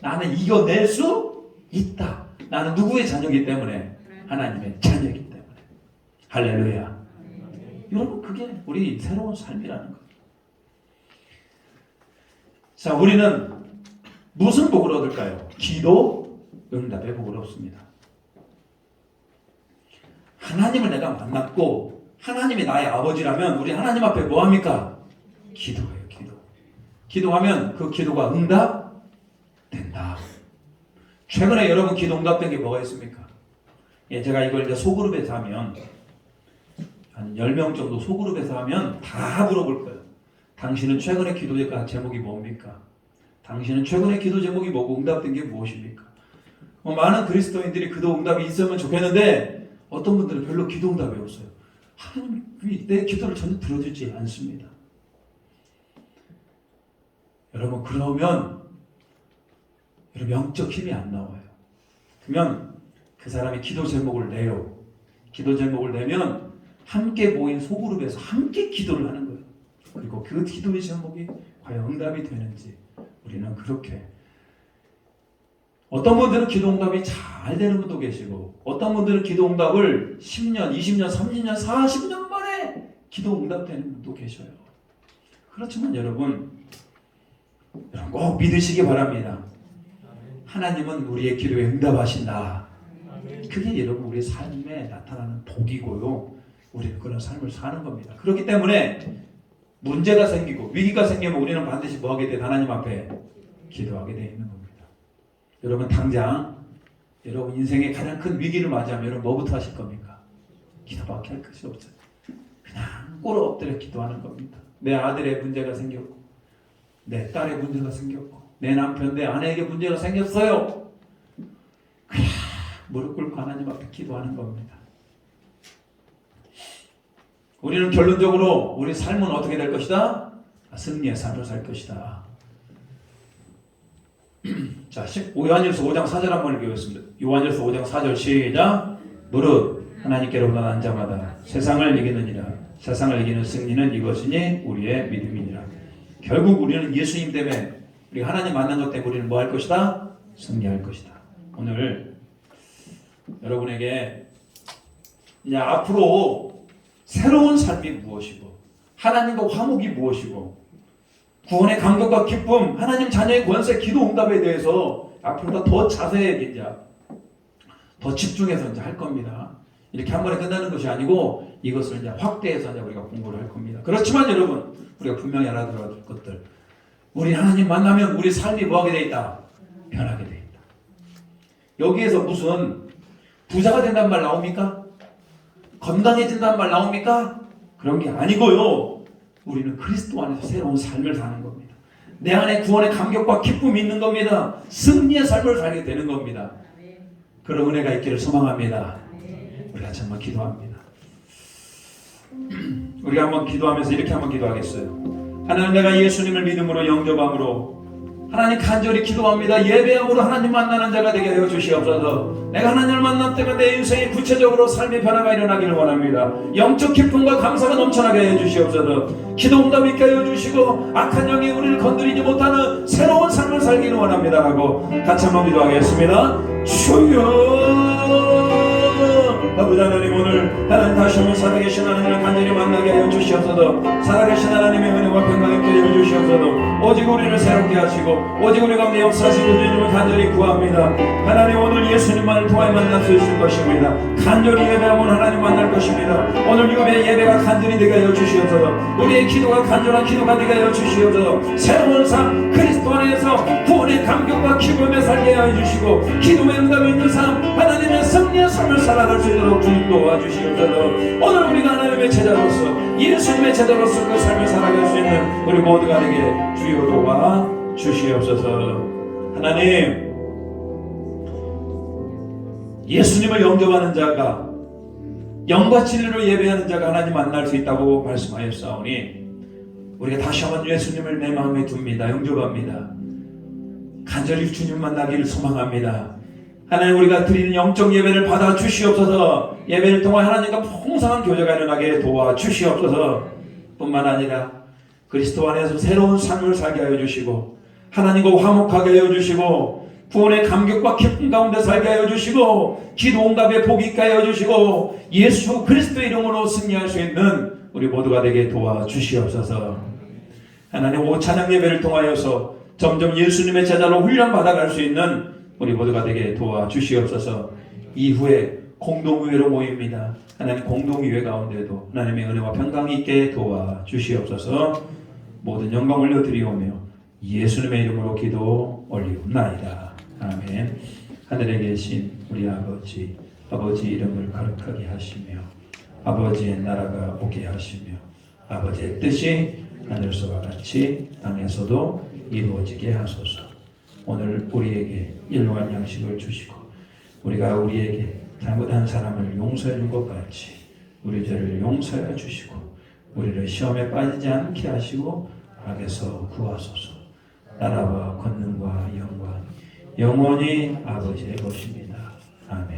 나는 이겨낼 수 있다. 나는 누구의 자녀이기 때문에? 하나님의 자녀이기 때문에. 할렐루야. 여러분 그게 우리 새로운 삶이라는 거예요. 자, 우리는 무슨 복을 얻을까요? 기도 응답의 복을 얻습니다. 하나님을 내가 만났고 하나님이 나의 아버지라면 우리 하나님 앞에 뭐 합니까? 기도해요. 기도하면 그 기도가 응답된다. 최근에 여러분 기도 응답된 게 뭐가 있습니까? 예, 제가 이걸 이제 소그룹에서 하면 한 10명 정도 소그룹에서 하면 다 물어볼 거예요. 당신은 최근에 기도 제목이 뭡니까? 당신은 최근에 기도 제목이 뭐고 응답된 게 무엇입니까? 많은 그리스도인들이 기도 응답이 있으면 좋겠는데 어떤 분들은 별로 기도 응답이 없어요. 하나님이 내 기도를 전혀 들어주지 않습니다. 여러분 그러면 여러분 영적 힘이 안 나와요. 그러면 그 사람이 기도 제목을 내요. 기도 제목을 내면 함께 모인 소그룹에서 함께 기도를 하는 거예요. 그리고 그 기도의 제목이 과연 응답이 되는지 우리는 그렇게 어떤 분들은 기도 응답이 잘 되는 분도 계시고 어떤 분들은 기도 응답을 10년, 20년, 30년, 40년 만에 기도 응답되는 분도 계셔요. 그렇지만 여러분 꼭 믿으시기 바랍니다. 하나님은 우리의 기도에 응답하신다. 그게 여러분 우리의 삶에 나타나는 복이고요. 우리는 그런 삶을 사는 겁니다. 그렇기 때문에 문제가 생기고 위기가 생기면 우리는 반드시 뭐 하게 돼? 하나님 앞에 기도하게 돼 있는 겁니다. 여러분 당장 여러분 인생의 가장 큰 위기를 맞이하면 여러분 뭐부터 하실 겁니까? 기도밖에 할 것이 없어요. 그냥 꿇어 엎드려 기도하는 겁니다. 내 아들의 문제가 생겼고 내 딸의 문제가 생겼고 내 남편, 내 아내에게 문제가 생겼어요. 그냥 무릎 꿇고 하나님 앞에 기도하는 겁니다. 우리는 결론적으로 우리 삶은 어떻게 될 것이다? 승리의 삶을 살 것이다. 자, 요한일서 5장 4절 한번 읽겠습니다. 요한일서 5장 4절 시작. 무릇 하나님께로부터 난 자마다 세상을 이기느니라. 세상을 이기는 승리는 이것이니 우리의 믿음이니라. 결국 우리는 예수님 때문에 우리 하나님 만난 것 때문에 우리는 뭐 할 것이다? 승리할 것이다. 오늘 여러분에게 이제 앞으로 새로운 삶이 무엇이고 하나님과 화목이 무엇이고 구원의 감격과 기쁨, 하나님 자녀의 권세, 기도 응답에 대해서 앞으로 더 자세하게 이제 더 집중해서 이제 할 겁니다. 이렇게 한 번에 끝나는 것이 아니고 이것을 이제 확대해서 이제 우리가 공부를 할 겁니다. 그렇지만 여러분 우리가 분명히 알아들어야 될 것들, 우리 하나님 만나면 우리 삶이 뭐하게 돼 있다? 변하게 돼 있다. 여기에서 무슨 부자가 된다는 말 나옵니까? 건강해진다는 말 나옵니까? 그런 게 아니고요. 우리는 그리스도 안에서 새로운 삶을 사는 겁니다. 내 안에 구원의 감격과 기쁨이 있는 겁니다. 승리의 삶을 살게 되는 겁니다. 그런 은혜가 있기를 소망합니다. 우리가 정말 기도합니다. 우리가 한번 기도하면서 이렇게 한번 기도하겠어요. 하나님, 내가 예수님을 믿음으로 영접함으로 하나님 간절히 기도합니다. 예배함으로 하나님 만나는 자가 되게 하여 주시옵소서. 내가 하나님을 만남 때문에 내 인생이 구체적으로 삶의 변화가 일어나기를 원합니다. 영적 기쁨과 감사가 넘쳐나게 해 주시옵소서. 기도 응답 있게 하여 주시고 악한 영이 우리를 건드리지 못하는 새로운 삶을 살기를 원합니다 하고 같이 한번 기도하겠습니다. 주여 아버지 하나님, 오늘 하나님 다시 한번 살아계신 하나님을 간절히 만나게 하여 주시옵소서. 살아계신 하나님의 은혜와 평강 있게 하여 주시옵소서. 오직 우리를 새롭게 하시고 오직 우리 가운데 역사하시고 주님을 간절히 구합니다. 하나님, 오늘 예수님만을 통하여 만날 수 있을 것입니다. 간절히 예배하면 하나님 만날 것입니다. 오늘 예배가 간절히 되게 하여 주시옵소서. 우리의 기도가 간절한 기도가 되게 하여 주시옵소서. 새로운 삶 그리스도 안에서 구원의 감격과 기쁨에 살게 하여 주시고 기도의 응답이 있는 삶, 하나님의 승리의 삶을 살아갈 수 있도록 주님 도와주시옵소서. 오늘 우리가 하나님의 제자로서 예수님의 제자로서 그 삶을 살아갈 수 있는 우리 모두가 되게 주여 도와주시옵소서. 하나님, 예수님을 영접하는 자가 영과 진리로 예배하는 자가 하나님 만날 수 있다고 말씀하였사오니 우리가 다시 한번 예수님을 내 마음에 둡니다. 영접합니다. 간절히 주님 만나기를 소망합니다. 하나님, 우리가 드리는 영적 예배를 받아 주시옵소서. 예배를 통해 하나님과 풍성한 교제가 일어나게 도와주시옵소서. 뿐만 아니라 그리스도 안에서 새로운 삶을 살게 하여 주시고 하나님과 화목하게 하여 주시고 구원의 감격과 기쁨 가운데 살게 하여 주시고 기도 응답의 복이 있게 하여 주시고 예수 그리스도의 이름으로 승리할 수 있는 우리 모두가 되게 도와주시옵소서. 하나님, 오찬양 예배를 통하여서 점점 예수님의 제자로 훈련받아갈 수 있는 우리 모두가 되게 도와주시옵소서. 이후에 공동의회로 모입니다. 하나님, 공동의회 가운데도 하나님의 은혜와 평강이 있게 도와주시옵소서. 모든 영광 올려드리오며 예수님의 이름으로 기도 올리옵나이다. 아멘. 하늘에 계신 우리 아버지, 아버지 이름을 거룩하게 하시며 아버지의 나라가 오게 하시며 아버지의 뜻이 하늘서와 같이 땅에서도 이루어지게 하소서. 오늘 우리에게 일용할 양식을 주시고 우리가 우리에게 잘못한 사람을 용서해 준 것 같이 우리 죄를 용서해 주시고 우리를 시험에 빠지지 않게 하시고 악에서 구하소서. 나라와 권능과 영광 영원히 아버지의 것입니다. 아멘.